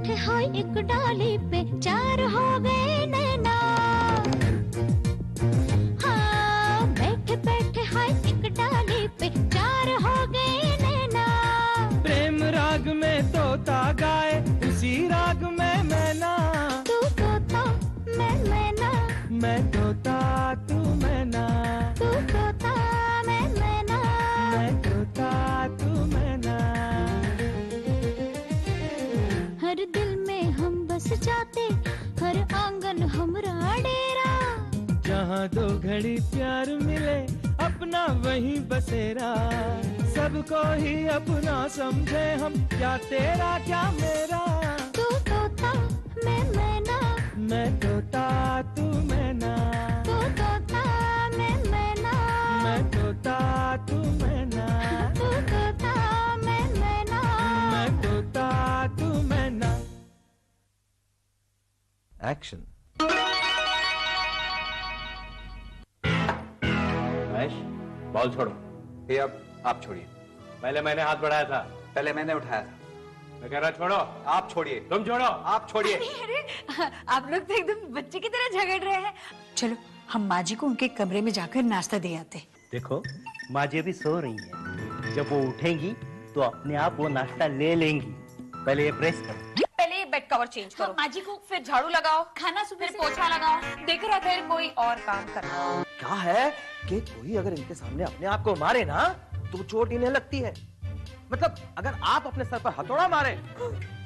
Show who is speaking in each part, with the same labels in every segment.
Speaker 1: बैठे हाय एक डाली पे चार हो गए नैना। हाँ बैठे बैठे हाय एक डाली पे चार हो गए नैना।
Speaker 2: प्रेम राग में तोता गाए उसी राग में मैना।
Speaker 1: तू तोता मैं मैना,
Speaker 2: मैं तोता तू मैना।
Speaker 1: तू तोता मैं मैना,
Speaker 2: मैं तोता तू मैना।
Speaker 1: हर दिल में हम बस जाते, हर आंगन हमरा डेरा।
Speaker 2: जहाँ दो घड़ी प्यार मिले अपना वही बसेरा। सबको ही अपना समझे हम, क्या तेरा क्या मेरा।
Speaker 1: तू तोता मैं मैना,
Speaker 2: मैं तोता तू मैना।
Speaker 1: तू तोता मैं मैना,
Speaker 2: मैं तोता तू मैना।
Speaker 1: तू तोता मैं मैना,
Speaker 2: मैं तोता तू मैना।
Speaker 3: एक्शन।
Speaker 4: महेश, बॉल छोड़ो।
Speaker 3: ये अब आप छोड़िए।
Speaker 4: पहले मैंने हाथ बढ़ाया था।
Speaker 3: पहले मैंने उठाया था।
Speaker 4: मैं कह रहा छोड़ो।
Speaker 3: आप छोड़िए।
Speaker 4: तुम छोड़ो।
Speaker 3: आप छोड़िए।
Speaker 5: अरे आप लोग तो एकदम बच्चे की तरह झगड़ रहे हैं। चलो हम माँ जी को उनके कमरे में जाकर नाश्ता दे आते।
Speaker 6: देखो माँ जी अभी सो रही है, जब वो उठेंगी तो अपने आप वो नाश्ता ले लेंगी। पहले ये प्रेस करो।
Speaker 7: पहले ये बेड कवर चेंज करो।
Speaker 5: माँ जी को
Speaker 7: फिर झाड़ू लगाओ,
Speaker 5: खाना सुबह
Speaker 7: फिर पोछा लगाओ, देख रहा फिर कोई और काम करना।
Speaker 3: क्या है कि कोई अगर इनके सामने अपने आप को मारे ना तो चोट इन्हें लगती है। मतलब अगर आप अपने सर पर हथौड़ा मारे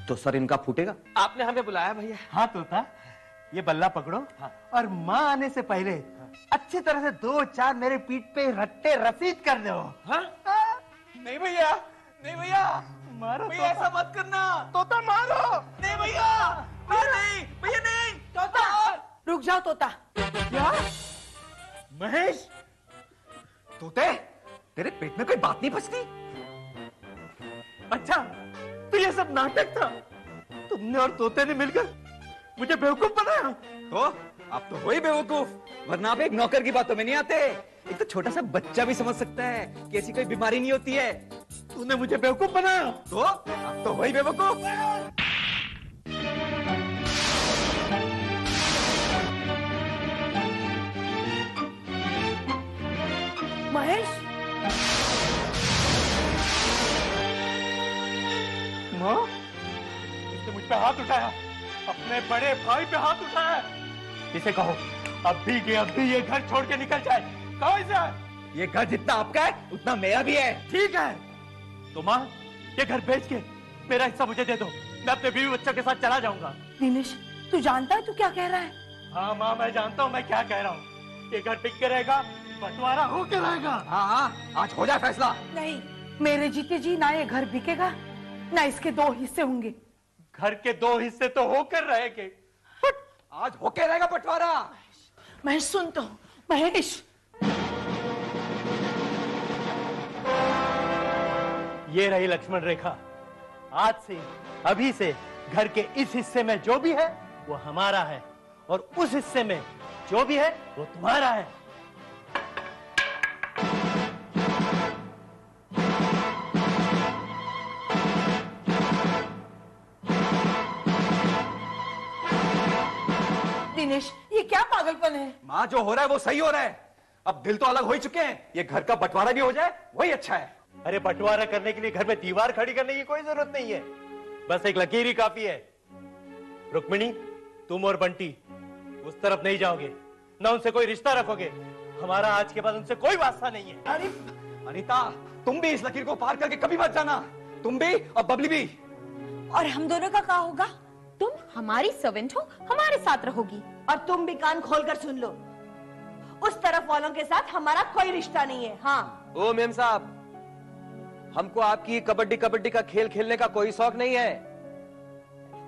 Speaker 3: तो सर इनका फूटेगा। आपने हमें बुलाया भैया।
Speaker 6: हाँ तोता, ये बल्ला पकड़ो। हाँ। और माँ आने से पहले अच्छी तरह से 2-4 मेरे पीठ पे रट्टे रसीद कर दो।
Speaker 3: हाँ? नहीं भैया, नहीं भैया,
Speaker 6: मारो
Speaker 3: भैया ऐसा मत करना। तोता मारो। नहीं भैया, नहीं भैया, नहीं तोता।
Speaker 5: रुक जाओ तोता।
Speaker 3: क्या महेश, तोते तेरे पेट में कोई बात नहीं पचती?
Speaker 6: अच्छा तो ये सब नाटक था। तुमने और तोते ने मिलकर मुझे बेवकूफ बनाया।
Speaker 3: तो आप तो वही बेवकूफ, वरना आप एक नौकर की बातों में नहीं आते। एक तो छोटा सा बच्चा भी समझ सकता है कि ऐसी कोई बीमारी नहीं होती है।
Speaker 6: तूने मुझे बेवकूफ बनाया।
Speaker 3: तो आप तो वही बेवकूफ।
Speaker 5: महेश,
Speaker 6: माँ, इसने मुझ पे हाथ उठाया, अपने बड़े भाई पे हाथ उठाया। इसे कहो अभी ये घर छोड़ के निकल जाए। कहो इसे।
Speaker 3: ये घर जितना आपका है उतना मेरा भी है।
Speaker 6: ठीक है तो माँ, ये घर बेच के मेरा हिस्सा मुझे दे दो। मैं अपने बीवी बच्चों के साथ चला जाऊंगा।
Speaker 5: दिनेश तू जानता है तू क्या कह रहा है?
Speaker 6: हाँ माँ, मैं जानता हूँ मैं क्या कह रहा हूँ। ये घर बिक के रहेगा, बंटवारा होके रहेगा।
Speaker 3: हाँ हाँ, आज हो जाए फैसला।
Speaker 5: नहीं, मेरे जीते जी ना ये घर बिकेगा ना इसके 2 हिस्से होंगे।
Speaker 6: घर के 2 हिस्से तो होकर रहेंगे।
Speaker 3: आज होके रहेगा बंटवारा।
Speaker 5: महेश सुन तो, महेश।
Speaker 6: ये रही लक्ष्मण रेखा। आज से, अभी से घर के इस हिस्से में जो भी है वो हमारा है, और उस हिस्से में जो भी है वो तुम्हारा है।
Speaker 5: दिनेश ये क्या पागलपन है?
Speaker 3: माँ जो हो रहा है वो सही हो रहा है। अब दिल तो अलग हो ही चुके हैं, ये घर का बंटवारा भी हो जाए वही अच्छा है।
Speaker 6: अरे बंटवारा करने के लिए घर में दीवार खड़ी करने की कोई जरूरत नहीं है, बस एक लकीर ही काफी है। रुक्मिणी, तुम और बंटी उस तरफ नहीं जाओगे, ना उनसे कोई रिश्ता रखोगे। हमारा आज के बाद उनसे कोई वास्ता नहीं है।
Speaker 3: अरे अनीता, तुम भी इस लकीर को पार करके कभी मत जाना। तुम भी और बबली भी।
Speaker 5: और हम दोनों का क्या होगा?
Speaker 7: तुम हमारी सर्वेंट हो, हमारे साथ रहोगी।
Speaker 8: और तुम भी कान खोलकर सुन लो, उस तरफ वालों के साथ हमारा कोई रिश्ता नहीं है। हाँ।
Speaker 3: ओ मेम साहब, हमको आपकी कबड्डी कबड्डी का खेल खेलने का कोई शौक नहीं है।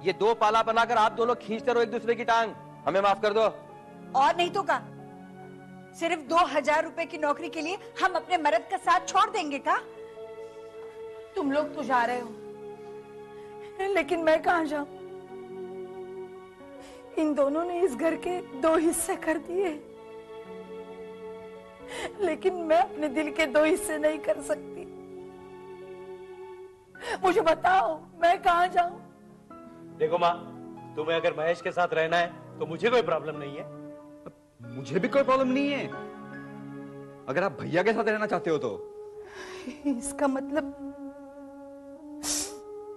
Speaker 3: ये 2 पाला बनाकर आप दोनों खींचते रहो एक दूसरे की टांग। हमें माफ कर दो।
Speaker 5: और नहीं तो का, सिर्फ 2000 रुपए की नौकरी के लिए हम अपने मर्द का साथ छोड़ देंगे का? तुम लोग तो जा रहे हो, लेकिन मैं कहां जाऊं? इन दोनों ने इस घर के 2 हिस्से कर दिए, लेकिन मैं अपने दिल के 2 हिस्से नहीं कर सकती। मुझे बताओ मैं कहां जाऊं?
Speaker 6: देखो माँ, तुम्हें अगर महेश के साथ रहना है तो मुझे कोई प्रॉब्लम नहीं है।
Speaker 9: मुझे भी कोई प्रॉब्लम नहीं है, अगर आप भैया के साथ रहना चाहते हो तो।
Speaker 5: इसका मतलब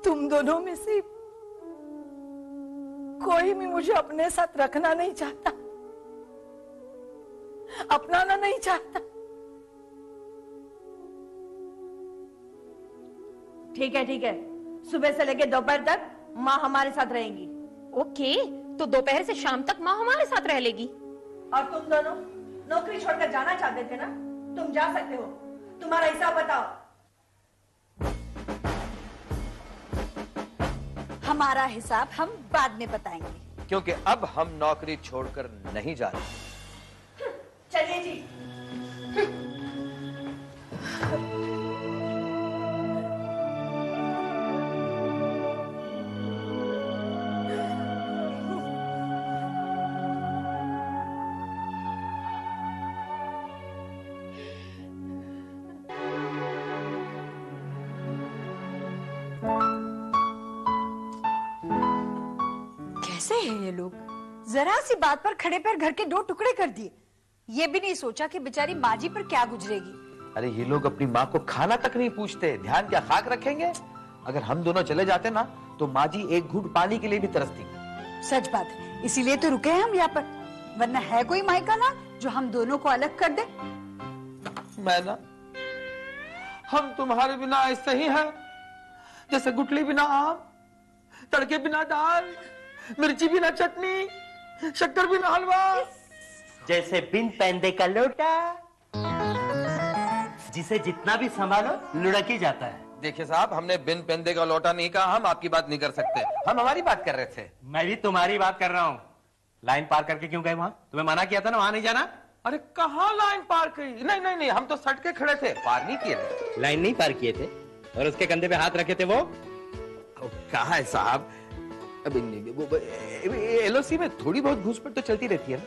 Speaker 5: तुम दोनों में से कोई भी मुझे अपने साथ रखना नहीं चाहता, अपनाना नहीं चाहता।
Speaker 8: ठीक है ठीक है, सुबह से लेकर दोपहर तक माँ हमारे साथ रहेंगी।
Speaker 7: ओके, तो दोपहर से शाम तक माँ हमारे साथ रह लेगी।
Speaker 8: और तुम दोनों नौकरी छोड़कर जाना चाहते थे ना, तुम जा सकते हो। तुम्हारा हिसाब बताओ।
Speaker 5: हमारा हिसाब हम बाद में बताएंगे,
Speaker 3: क्योंकि अब हम नौकरी छोड़कर नहीं जा रहे।
Speaker 8: चलिए जी।
Speaker 5: कैसे हैं ये लोग? जरा सी बात पर खड़े पैर घर के दो टुकड़े कर दिए। ये भी नहीं सोचा कि बेचारी माँ जी पर क्या गुजरेगी।
Speaker 3: अरे ये लोग अपनी माँ को खाना तक नहीं पूछते, ध्यान क्या खाक रखेंगे। अगर हम दोनों चले जाते ना तो माँ जी एक घूंट पानी के लिए भी तरसती।
Speaker 5: सच बात है, इसीलिए तो रुके हैं हम यहाँ पर, वरना है कोई मायका ना जो हम दोनों को अलग कर दे।
Speaker 3: मैं ना, हम तुम्हारे बिना ऐसे ही हैं जैसे गुटली बिना आम, तड़के बिना दाल, मिर्ची बिना चटनी, शक्कर बिना हलवा,
Speaker 6: जैसे बिन पैंदे का लोटा, जिसे जितना भी संभालो लुढ़क ही जाता है।
Speaker 3: देखिए साहब, हमने बिन पेंदे का लौटा नहीं कहा, हम आपकी बात नहीं कर सकते, हम हमारी बात कर रहे थे।
Speaker 6: मैं भी तुम्हारी बात कर रहा हूँ। लाइन पार करके क्यों गए वहां? तुम्हें मना किया था ना वहां नहीं जाना।
Speaker 3: अरे कहाँ लाइन पार की? नहीं नहीं नहीं, हम तो सट के खड़े थे, पार नहीं किए थे।
Speaker 6: लाइन नहीं पार किए थे और उसके कंधे पे हाथ रखे थे वो।
Speaker 3: कहा है साहब, एलओसी में थोड़ी बहुत घूसपैठ तो चलती रहती है ना।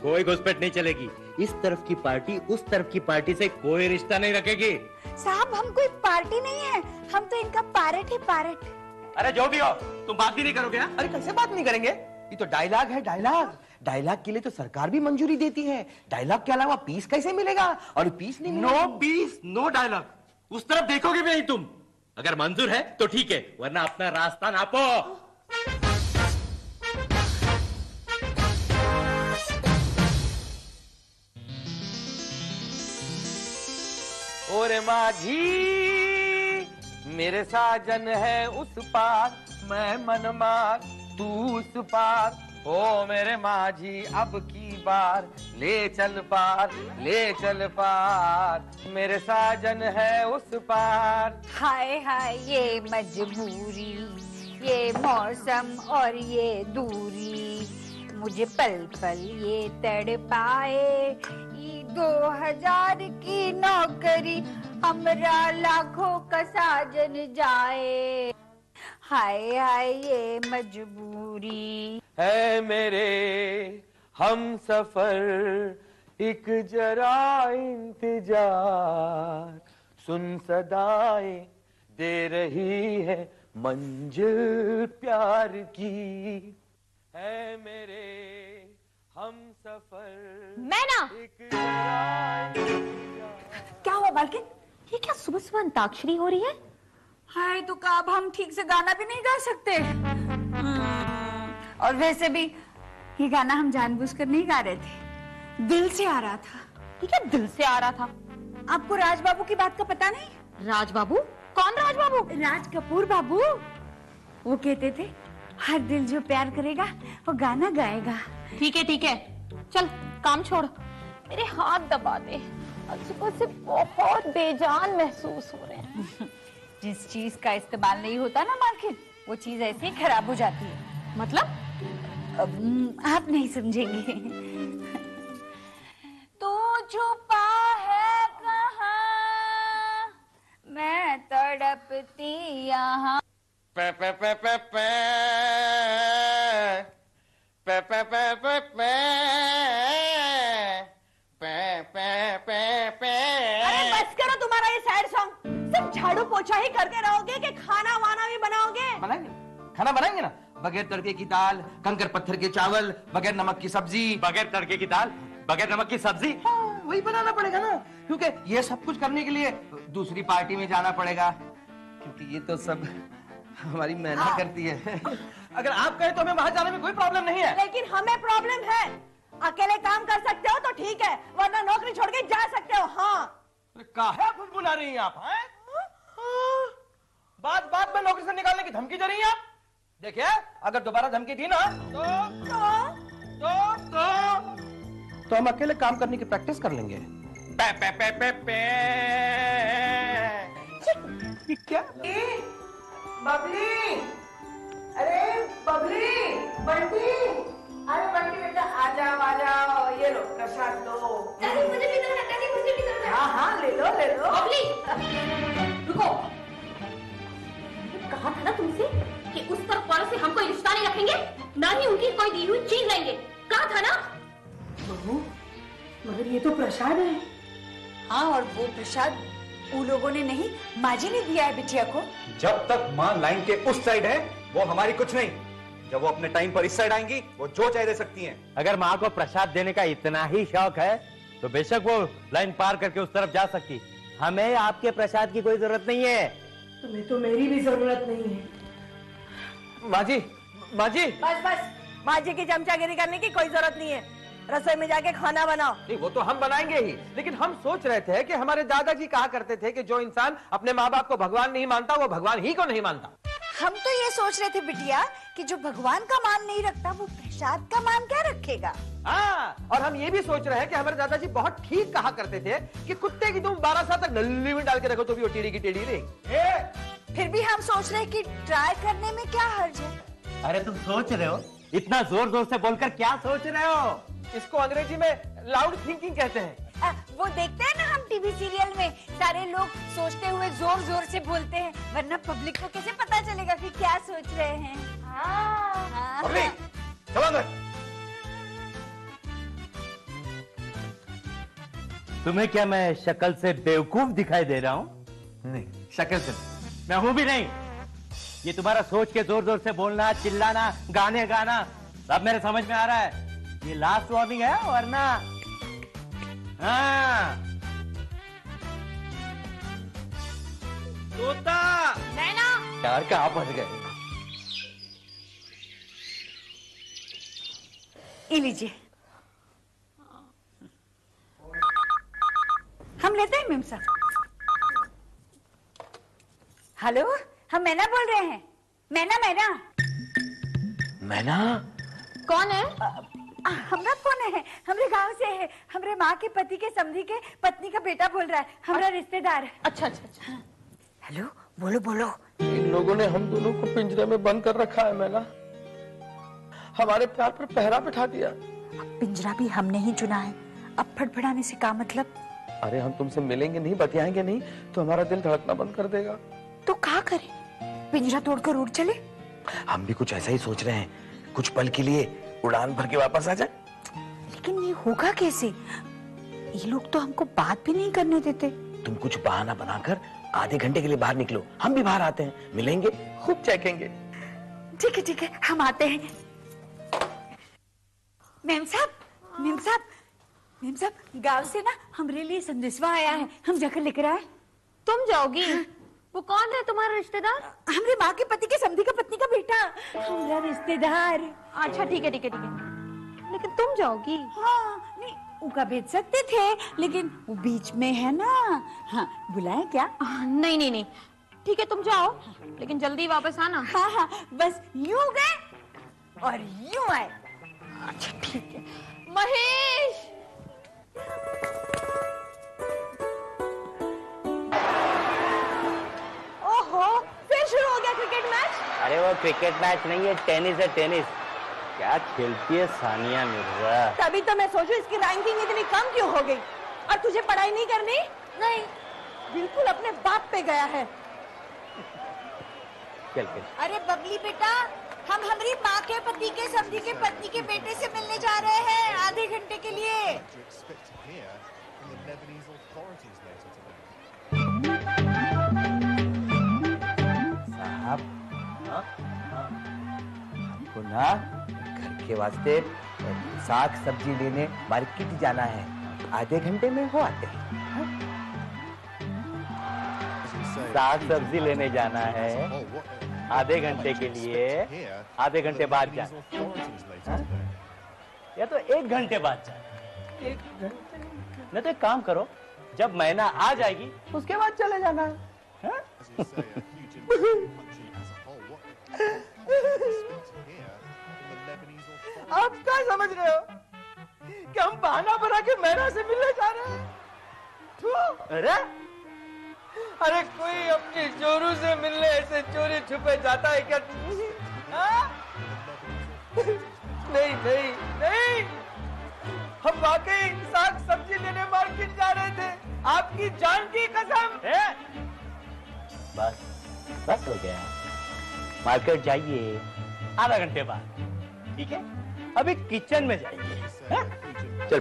Speaker 6: कोई घुसपैठ नहीं चलेगी। इस तरफ की पार्टी उस तरफ की पार्टी से कोई रिश्ता नहीं रखेगी।
Speaker 5: साहब हम कोई पार्टी नहीं है, हम तो इनका पारेट है, पारेट।
Speaker 6: अरे जो भी हो, तुम बात भी नहीं करोगे ना?
Speaker 3: अरे कैसे बात नहीं करेंगे? ये तो डायलॉग है, डायलॉग। डायलॉग के लिए तो सरकार भी मंजूरी देती है। डायलॉग के अलावा पीस कैसे मिलेगा? और पीस नहीं मिलेगा।
Speaker 6: No peace no dialogue. उस तरफ देखोगे भी नहीं तुम। अगर मंजूर है तो ठीक है, वरना अपना रास्ता नापो।
Speaker 3: ओरे माझी मेरे साजन है उस पार, मैं मन मार तू उस पार। ओ मेरे माझी अब की बार ले चल पार, ले चल पार, मेरे साजन है उस पार।
Speaker 5: हाय हाय ये मजबूरी, ये मौसम और ये दूरी, मुझे पल पल ये तड़पाए। 2000 की नौकरी हमरा लाखों का साजन जाए। हाय हाय ये मजबूरी
Speaker 3: है मेरे हम सफर, एक जरा इंतजार, सुन सदाएं दे रही है मंजिल प्यार की। है मेरे हम सफर।
Speaker 7: मैं ना,
Speaker 5: क्या हुआ बालकिन?
Speaker 7: ये क्या सुबह सुबह अंताक्षरी हो रही है?
Speaker 5: हाय तो का अब हम ठीक से गाना भी नहीं गा सकते। और वैसे भी ये गाना हम जानबूझकर नहीं गा रहे थे, दिल से आ रहा था।
Speaker 7: ये क्या दिल से आ रहा था?
Speaker 5: आपको राज बाबू की बात का पता नहीं?
Speaker 7: राज बाबू? कौन राज बाबू?
Speaker 5: राज कपूर बाबू। वो कहते थे हर दिल जो प्यार करेगा वो गाना गाएगा।
Speaker 7: ठीक है, चल काम छोड़, मेरे हाथ दबा दे। आज सुबह से बहुत बेजान महसूस हो रहे हैं।
Speaker 5: जिस चीज का इस्तेमाल नहीं होता ना मालकिन, वो चीज ऐसे ही खराब हो जाती है।
Speaker 7: मतलब?
Speaker 5: आप नहीं समझेंगे। तो छुपा है कहाँ, मैं तड़पती यहाँ।
Speaker 3: पे पे पे पे पे पे पे पे पे पे पे पे पे।
Speaker 8: अरे बस करो तुम्हारा ये सैड सॉन्ग। सिर्फ झाड़ू पोछा ही करके रहोगे कि खाना वाना भी बनाओगे?
Speaker 3: बनाएंगे, खाना बनाएंगे ना, बगैर तड़के की दाल, कंकर पत्थर के चावल, बगैर नमक की सब्जी।
Speaker 6: बगैर तड़के की दाल, बगैर नमक की सब्जी?
Speaker 3: हाँ, वही बनाना पड़ेगा ना, क्योंकि ये सब कुछ करने के लिए दूसरी पार्टी में जाना पड़ेगा, क्योंकि ये तो सब हमारी मेहनत करती है। अगर आप कहें तो हमें वहां जाने में कोई प्रॉब्लम नहीं है।
Speaker 8: लेकिन हमें प्रॉब्लम है। अकेले काम कर सकते हो तो ठीक है, वरना नौकरी छोड़ के जा सकते हो। हाँ,
Speaker 3: काहे बुनबुना रही हैं आप? हैं? बात बात में नौकरी से निकालने की धमकी दे रही हैं आप? देखिए, अगर दोबारा धमकी दी ना तो हम अकेले काम करने की प्रैक्टिस कर लेंगे। पे पे पे पे पे। क्या?
Speaker 5: बबली, अरे बबली, बंटी, अरे बंटी बेटा आ जाओ, ये लो प्रसाद लो।
Speaker 7: दादी मुझे भी दो ना, दादी मुझे भी दो ना।
Speaker 5: हाँ ले लो।
Speaker 7: बबली, रुको। कहा था ना तुमसे कि उस तरफ वालों से हम कोई रिश्ता नहीं रखेंगे, ना ही उनकी कोई दी हुई चीज लेंगे। कहा था ना?
Speaker 5: बहू, मगर ये तो प्रसाद है। हाँ, और वो प्रसाद उन लोगों ने नहीं, माँ जी ने दिया है बिटिया को।
Speaker 9: जब तक माँ लाइन के उस साइड है वो हमारी कुछ नहीं। जब वो अपने टाइम पर इस साइड आएंगी वो जो चाहे दे सकती हैं।
Speaker 6: अगर माँ को प्रसाद देने का इतना ही शौक है तो बेशक वो लाइन पार करके उस तरफ जा सकती। हमें आपके प्रसाद की कोई जरूरत नहीं है।
Speaker 5: तुम्हें तो मेरी भी जरूरत नहीं है।
Speaker 3: माँ जी,
Speaker 8: बस, माँ जी की चमचागिरी करने की कोई जरूरत नहीं है। रसोई में जाके खाना बनाओ।
Speaker 3: नहीं वो तो हम बनाएंगे ही, लेकिन हम सोच रहे थे कि हमारे दादाजी कहा करते थे कि जो इंसान अपने माँ बाप को भगवान नहीं मानता वो भगवान ही को नहीं मानता।
Speaker 5: हम तो ये सोच रहे थे बिटिया कि जो भगवान का मान नहीं रखता वो प्रसाद का मान क्या रखेगा।
Speaker 3: हाँ, और हम ये भी सोच रहे हैं कि हमारे दादाजी बहुत ठीक कहा करते थे कि कुत्ते की तुम 12 साल तक नल्ली में डाल के रखो तो भी वो टेढ़ी की टेढ़ी रहेगी।
Speaker 5: फिर भी हम सोच रहे हैं कि ट्राई करने में क्या हर्ज है।
Speaker 6: अरे तुम सोच रहे हो? इतना जोर जोर से बोलकर क्या सोच रहे हो?
Speaker 3: इसको अंग्रेजी में लाउड थिंकिंग कहते हैं।
Speaker 5: वो देखते हैं ना हम टीवी सीरियल में, सारे लोग सोचते हुए जोर जोर से बोलते हैं, वरना पब्लिक को कैसे पता चलेगा कि क्या सोच रहे हैं।
Speaker 9: पब्लिक, चलो अंदर।
Speaker 6: तुम्हें क्या मैं शक्ल से बेवकूफ दिखाई दे रहा हूँ?
Speaker 3: नहीं, शक्ल से
Speaker 6: मैं हूं भी नहीं। ये तुम्हारा सोच के जोर जोर से बोलना, चिल्लाना, गाने गाना सब मेरे समझ में आ रहा है। ये लास्ट वार्निंग है, वरना हाँ।
Speaker 3: तोता
Speaker 7: नैना,
Speaker 3: यार कहाँ फंस गए?
Speaker 5: ये लीजिए, हम लेते हैं मेम साहब। हेलो, हम मैना बोल रहे हैं। मैना
Speaker 3: मैना
Speaker 7: कौन है?
Speaker 5: हमरा कौन है? हमरे गांव से है। हमरे माँ के पति के समधी के पत्नी का बेटा बोल रहा है, हमारा रिश्तेदार है।
Speaker 7: अच्छा।
Speaker 5: हेलो, बोलो।
Speaker 3: इन लोगों ने हम दोनों को पिंजरे में बंद कर रखा है मैना। हमारे प्यार पर पहरा बिठा दिया।
Speaker 5: अब पिंजरा भी हमने ही चुना है, अब फड़फड़ाने से क्या मतलब।
Speaker 3: अरे हम तुमसे मिलेंगे नहीं, बतियाएंगे नहीं तो हमारा दिल धड़कना बंद कर देगा।
Speaker 5: तो क्या करें? पिंजरा तोड़कर उड़ चले?
Speaker 3: हम भी कुछ ऐसा ही सोच रहे हैं, कुछ पल के लिए उड़ान भर के वापस आ जाए।
Speaker 5: लेकिन ये होगा कैसे? ये लोग तो हमको बात भी नहीं करने देते।
Speaker 3: तुम कुछ बहाना बनाकर आधे घंटे के लिए बाहर निकलो, हम भी बाहर आते हैं, मिलेंगे, खूब चेकेंगे।
Speaker 5: ठीक है, हम आते हैं। मेम साहब, गांव से ना हमारे लिए संदेशवा आया है, हम जाकर लेकर आए।
Speaker 7: तुम जाओगी? वो कौन है तुम्हारा रिश्तेदार?
Speaker 5: हमारे माँ के पति के समधी का पत्नी का बेटा, हमारा रिश्तेदार।
Speaker 7: अच्छा ठीक है। लेकिन तुम जाओगी?
Speaker 5: हाँ, नहीं उनका भेज सकते थे, लेकिन वो बीच में है ना। हाँ, बुलाएं क्या?
Speaker 7: नहीं। ठीक है, तुम जाओ, लेकिन जल्दी वापस आना।
Speaker 5: हाँ, बस यूं गए और यूं आए।
Speaker 7: अच्छा ठीक है। महेश,
Speaker 8: ओहो, फिर शुरू हो गया क्रिकेट मैच?
Speaker 6: अरे वो क्रिकेट मैच नहीं है, टेनिस है, टेनिस। क्या खेलती है सानिया मिर्जा।
Speaker 8: तभी तो मैं सोचूं इसकी रैंकिंग इतनी कम क्यों हो गई। और तुझे पढ़ाई नहीं करनी?
Speaker 7: नहीं,
Speaker 8: बिल्कुल अपने बाप पे गया है।
Speaker 6: चल।
Speaker 5: अरे बबली बेटा, हम हमारी माँ के पति के समधी के पत्नी के बेटे से मिलने जा रहे हैं आधे घंटे के लिए।
Speaker 6: साहब,
Speaker 3: को ना घर के वास्ते साग सब्जी लेने मार्केट जाना है। आधे घंटे में वो आते हैं। हाँ? साग सब्जी लेने जाना है, आधे घंटे के लिए, आधे घंटे बाद जाना, हाँ? या तो 1 घंटे बाद जाना। 1 घंटे नहीं तो एक काम करो, जब मैना आ जाएगी उसके बाद चले जाना है। हाँ? आप क्या समझ रहे हो कि हम बहाना बना के मैना से मिलने जा रहे हैं? अरे अरे कोई अपनी चोरू से मिलने ऐसे चोरी छुपे जाता है क्या? हाँ? नहीं नहीं नहीं, हम वाकई साग सब्जी लेने मार्केट जा रहे थे, आपकी जान की कसम। बस बस हो गया, मार्केट जाइए आधा घंटे बाद, ठीक है? अभी किचन में जाइए। हाँ? चल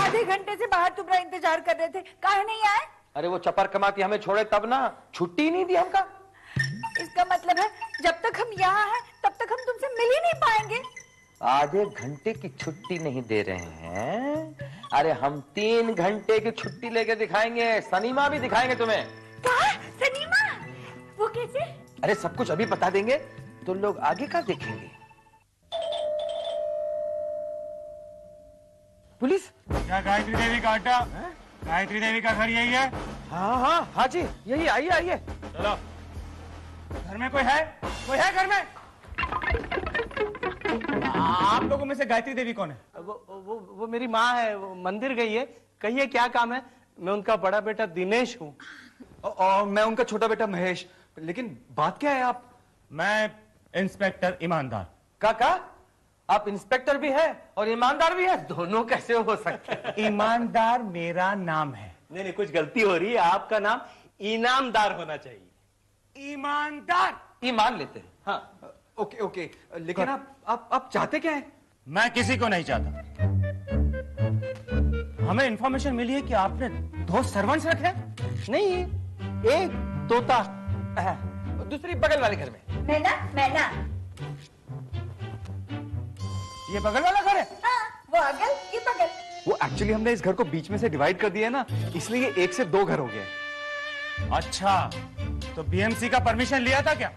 Speaker 5: आधे घंटे से बाहर तुम्हारा इंतजार कर रहे थे, काहे नहीं आए?
Speaker 3: अरे वो चपर कमाती हमें छोड़े तब ना, छुट्टी नहीं दी हमका।
Speaker 5: इसका मतलब है जब तक हम यहाँ हैं तब तक हम तुमसे मिल ही नहीं पाएंगे।
Speaker 3: आधे घंटे की छुट्टी नहीं दे रहे हैं, अरे हम 3 घंटे की छुट्टी लेके दिखाएंगे, सनीमा भी दिखाएंगे तुम्हें।
Speaker 5: क्या? सनीमा? वो कैसे?
Speaker 3: अरे सब कुछ अभी बता देंगे तो लोग आगे का देखेंगे। पुलिस?
Speaker 4: क्या गायत्री देवी का अड्डा? गायत्री देवी का घर यही है?
Speaker 3: हाँ हाँ हाँ जी, यही आइए आइए।
Speaker 4: चलो। घर में कोई है? कोई है घर में? आप लोगों में से गायत्री देवी कौन है?
Speaker 6: वो मेरी माँ है, वो मंदिर गई है। कहिए क्या काम है? मैं उनका बड़ा बेटा दिनेश हूँ।
Speaker 9: और मैं उनका छोटा बेटा महेश। लेकिन बात क्या है? आप?
Speaker 4: मैं इंस्पेक्टर ईमानदार।
Speaker 3: काका आप इंस्पेक्टर भी है और ईमानदार भी है, दोनों कैसे हो सकते हैं?
Speaker 4: ईमानदार मेरा नाम है।
Speaker 6: नहीं कुछ गलती हो रही है, आपका नाम इनामदार होना चाहिए।
Speaker 4: ईमानदार।
Speaker 3: ईमान लेते हैं।
Speaker 6: हाँ
Speaker 9: ओके ओके, लेकिन आप चाहते क्या है?
Speaker 4: मैं किसी को नहीं चाहता। हमें इंफॉर्मेशन मिली है कि आपने 2 सर्वेंट्स रखे।
Speaker 6: नहीं, एक तोता,
Speaker 3: दूसरी बगल वाले घर में।
Speaker 5: मैना मैना।
Speaker 4: ये बगल वाला घर है?
Speaker 5: हाँ, वो अगल ये बगल।
Speaker 9: वो एक्चुअली हमने इस घर को बीच में से डिवाइड कर दिया है ना, इसलिए 1 से 2 घर हो गए।
Speaker 4: अच्छा, तो बीएमसी का परमिशन लिया था क्या?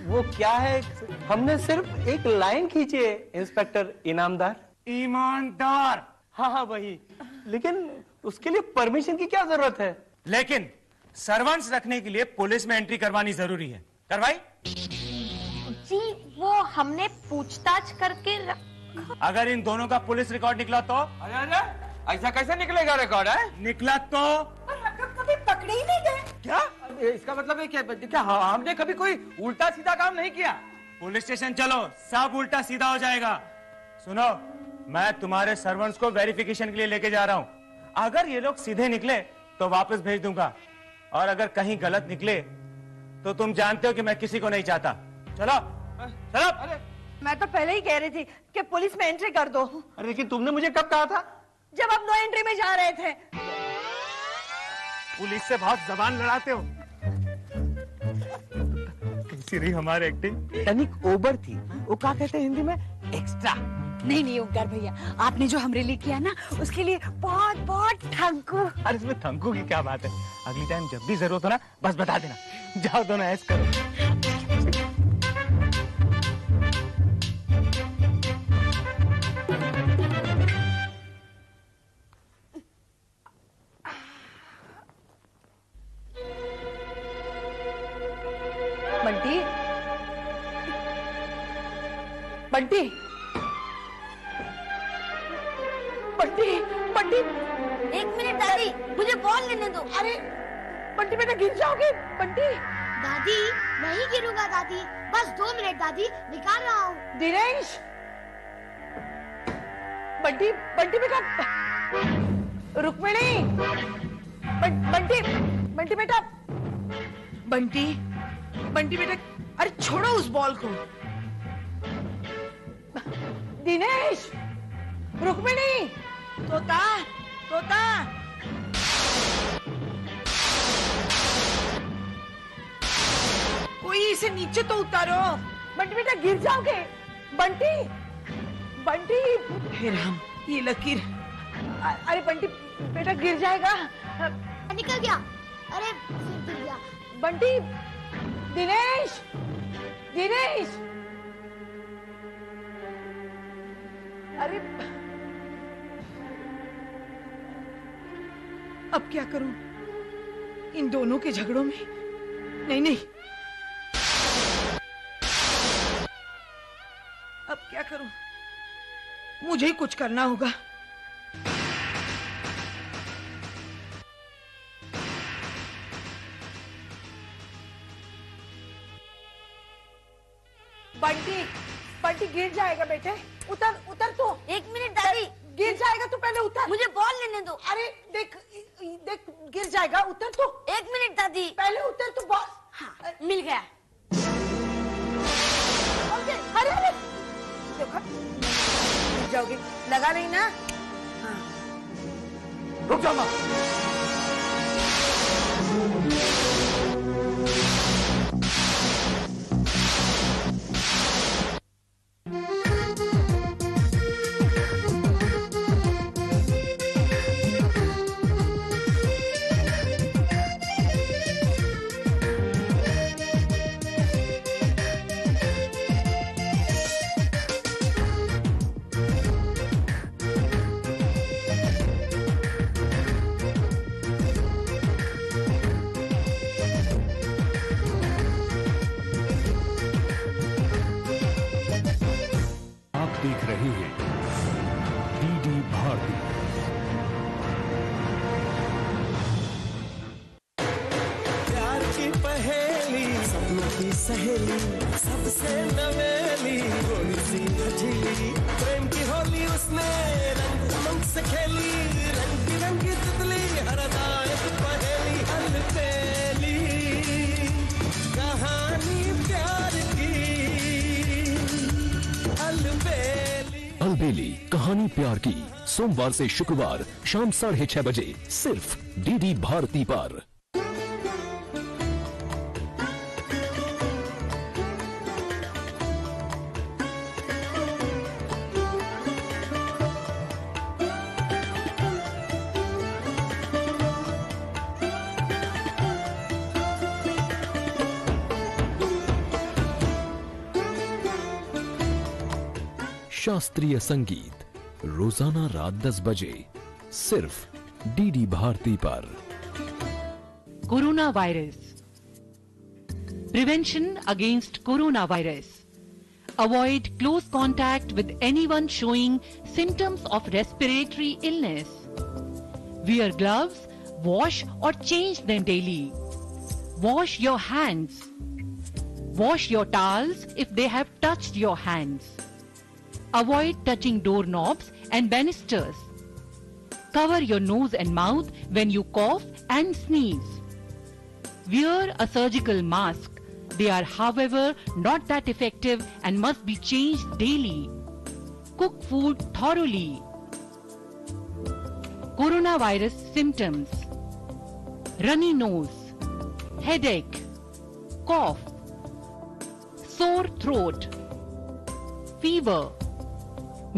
Speaker 6: वो क्या है, हमने सिर्फ एक लाइन खींची है, इंस्पेक्टर इनामदार।
Speaker 4: ईमानदार।
Speaker 6: हाँ वही, लेकिन उसके लिए परमिशन की क्या जरूरत है?
Speaker 4: लेकिन सर्वेंट्स रखने के लिए पुलिस में एंट्री करवानी जरूरी है। करवाई?
Speaker 7: जी वो हमने पूछताछ करके
Speaker 4: अगर इन दोनों का पुलिस रिकॉर्ड निकला तो?
Speaker 3: अरे अरे ऐसा कैसे निकलेगा रिकॉर्ड? है
Speaker 4: निकला तो?
Speaker 5: पर हम लोग कभी पकड़े ही नहीं गए।
Speaker 3: क्या इसका मतलब है? क्या हमने कभी कोई उल्टा सीधा काम नहीं किया?
Speaker 4: पुलिस स्टेशन चलो, सब उल्टा सीधा हो जाएगा। सुनो, मैं तुम्हारे सर्वेंट्स को वेरिफिकेशन के लिए लेके जा रहा हूँ। अगर ये लोग सीधे निकले तो वापस भेज दूंगा, और अगर कहीं गलत निकले तो तुम जानते हो कि मैं किसी को नहीं चाहता। चलो चलो।
Speaker 8: अरे मैं तो पहले ही कह रही थी कि पुलिस में एंट्री कर दो।
Speaker 6: अरे लेकिन तुमने मुझे कब कहा था?
Speaker 8: जब आप नो एंट्री में जा रहे थे।
Speaker 4: पुलिस से बहुत जबान लड़ाते हो। कैसी रही हमारी एक्टिंग?
Speaker 3: तनिक ओवर थी, वो क्या कहते हैं हिंदी में? एक्स्ट्रा।
Speaker 5: नहीं ओंकार भैया, आपने जो हमरे लिए किया ना उसके लिए बहुत बहुत थैंकू।
Speaker 4: अरे इसमें थैंकू की क्या बात है? अगली टाइम जब भी जरूरत हो ना बस बता देना। जाओ दोनों ऐश करो।
Speaker 8: बंटी, बंटी, बंटी, बंटी,
Speaker 1: 1 मिनट दादी, मुझे बॉल लेने दो।
Speaker 8: अरे बंटी बेटा गिर जाओगे। बंटी।
Speaker 1: दादी नहीं गिरूंगा दादी, बस 2 मिनट दादी, निकाल रहा हूँ।
Speaker 8: दिनेश, बंटी, बंटी बेटा, रुक्मिणी, बंटी, बंटी बेटा, बंटी, बंटी बेटा, अरे छोड़ो उस बॉल को। दिनेश, रुक्मिणी, तोता, तोता। कोई इसे नीचे तो उतारो। बंटी बेटा गिर जाओगे। बंटी, बंटी, हे राम, ये लकीर। अरे बंटी बेटा गिर जाएगा।
Speaker 1: निकल गया। अरे सिर गिर गया।
Speaker 8: बंटी, दिनेश, दिनेश, अरे अब क्या करूं इन दोनों के झगड़ों में? नहीं नहीं, अब क्या करूं? मुझे ही कुछ करना होगा। बंटी, बंटी गिर जाएगा बेटे। उतर, उतर तू।
Speaker 1: 1 मिनट दादी।
Speaker 8: गिर जाएगा, तू पहले उतर।
Speaker 1: मुझे बॉल लेने दो।
Speaker 8: अरे देख, देख गिर जाएगा, उतर तू।
Speaker 1: 1 मिनट दादी।
Speaker 8: पहले उतर तू। बॉल।
Speaker 1: हाँ, मिल गया।
Speaker 8: अरे अरे देखो, गिर जाओगे। लगा नहीं ना? हाँ।
Speaker 9: रुक जाओ माँ।
Speaker 10: देख रहे हैं डीडी भारती।
Speaker 2: प्यार की पहेली, सपनों की सहेली, सबसे नवेली, थोड़ी सी झीली, प्रेम की होली उसने रंग उमंग से खेली, रंग बिरंगी तितली, हरदायक पहेली, अलबेली कहानी प्यार की,
Speaker 10: अलबेली कहानी प्यार की, सोमवार से शुक्रवार शाम 6:30 बजे सिर्फ डीडी भारती पर। शास्त्रीय संगीत रोजाना रात 10 बजे सिर्फ डीडी भारती पर।
Speaker 11: Corona virus, prevention against corona virus. Avoid close contact with anyone showing symptoms of respiratory illness. Wear gloves, wash or change them daily. Wash your hands. Wash your towels if they have touched your hands. Avoid touching doorknobs and banisters. Cover your nose and mouth when you cough and sneeze. Wear a surgical mask. They are, however, not that effective and must be changed daily. Cook food thoroughly. Coronavirus symptoms: runny nose, headache, cough, sore throat, fever.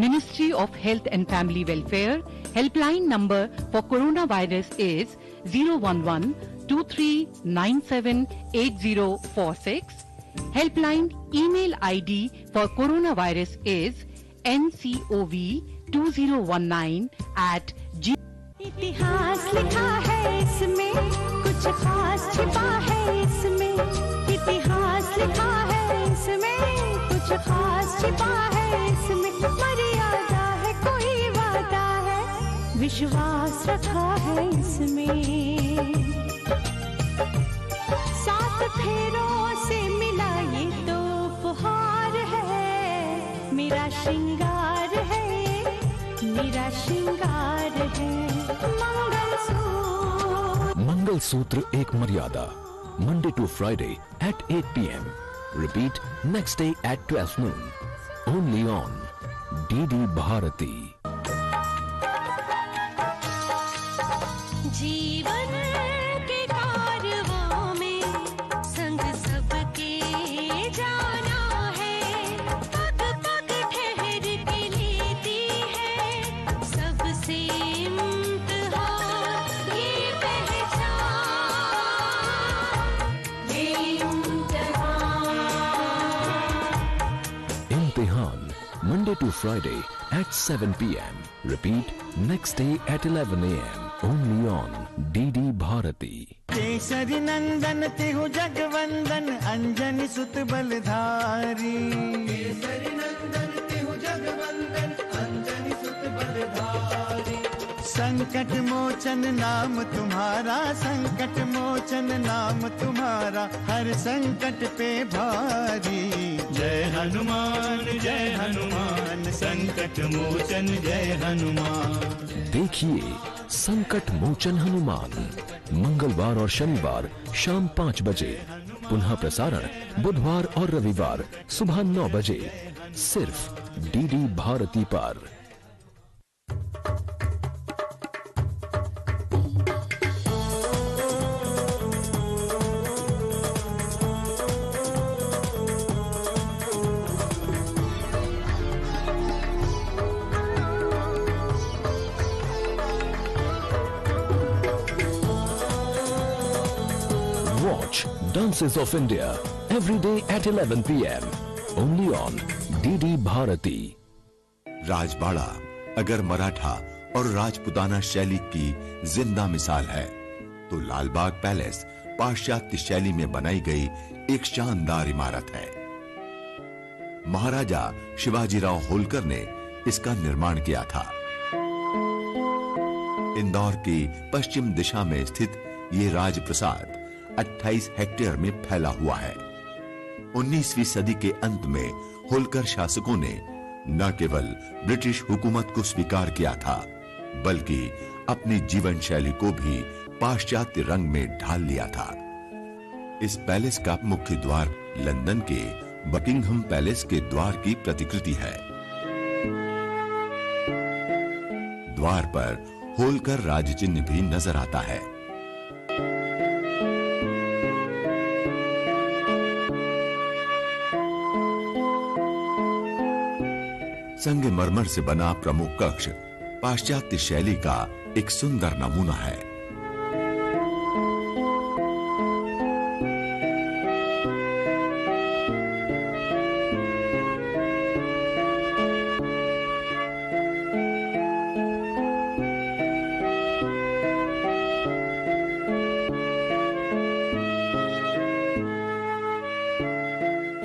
Speaker 11: Ministry of Health and Family Welfare helpline number for coronavirus is 011-2397-8046. Helpline email ID for coronavirus is ncov2019@gmail.com.
Speaker 1: इतिहास लिखा है इसमें, कुछ खास छिपा है इसमें। इतिहास लिखा है इसमें, कुछ खास छिपा है इसमें। मर्यादा है, कोई वादा है, विश्वास रखा है इसमें। 7 फेरों से मिला ये तो उपहार है, मेरा श्रृंगार है, मेरा श्रृंगार है।
Speaker 10: मंगलसूत्र एक मर्यादा, Monday to Friday at 8 p.m. Repeat next day at 12 noon. Only on DD Bharati.
Speaker 1: जीवन के कारवां में संग सबके
Speaker 10: Monday to Friday at 7 p.m. Repeat next day at 11 a.m. Only on DD Bharati.
Speaker 2: Kesari नंदन तिहु जगवंदन अंजनी सुत बलधारी। केसरी नंदन तिहु जगवंदन अंजनी सुत बलधारी। संकट मोचन नाम तुम्हारा, संकट मोचन नाम तुम्हारा, हर संकट पे भारी। जय हनुमान संकट मोचन जय हनुमान।
Speaker 10: देखिए संकट मोचन हनुमान मंगलवार और शनिवार शाम 5 बजे, पुनः प्रसारण बुधवार और रविवार सुबह 9 बजे, सिर्फ डीडी भारती पर। Watch Dances of India every day at 11 p.m. only on DD Bharati.
Speaker 12: Rajwada अगर मराठा और राजपुताना शैली की जिंदा मिसाल है, तो लालबाग पैलेस पाश्चात्य शैली में बनाई गई एक शानदार इमारत है। महाराजा शिवाजीराव होलकर ने इसका निर्माण किया था। इंदौर की पश्चिम दिशा में स्थित ये राजप्रसाद 28 हेक्टेयर में फैला हुआ है। 19वीं सदी के अंत में होलकर शासकों ने न केवल ब्रिटिश हुकूमत को स्वीकार किया था, बल्कि अपनी जीवन शैली को भी पाश्चात्य रंग में ढाल लिया था। इस पैलेस का मुख्य द्वार लंदन के बकिंघम पैलेस के द्वार की प्रतिकृति है। द्वार पर होलकर राज चिन्ह भी नजर आता है। संगमरमर से बना प्रमुख कक्ष पाश्चात्य शैली का एक सुंदर नमूना है।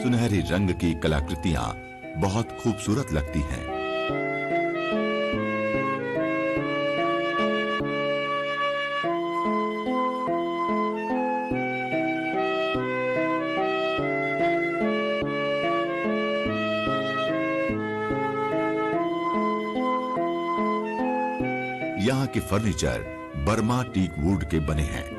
Speaker 12: सुनहरी रंग की कलाकृतियां बहुत खूबसूरत लगती हैं। यहाँ के फर्नीचर बर्मा टीक वुड के बने हैं।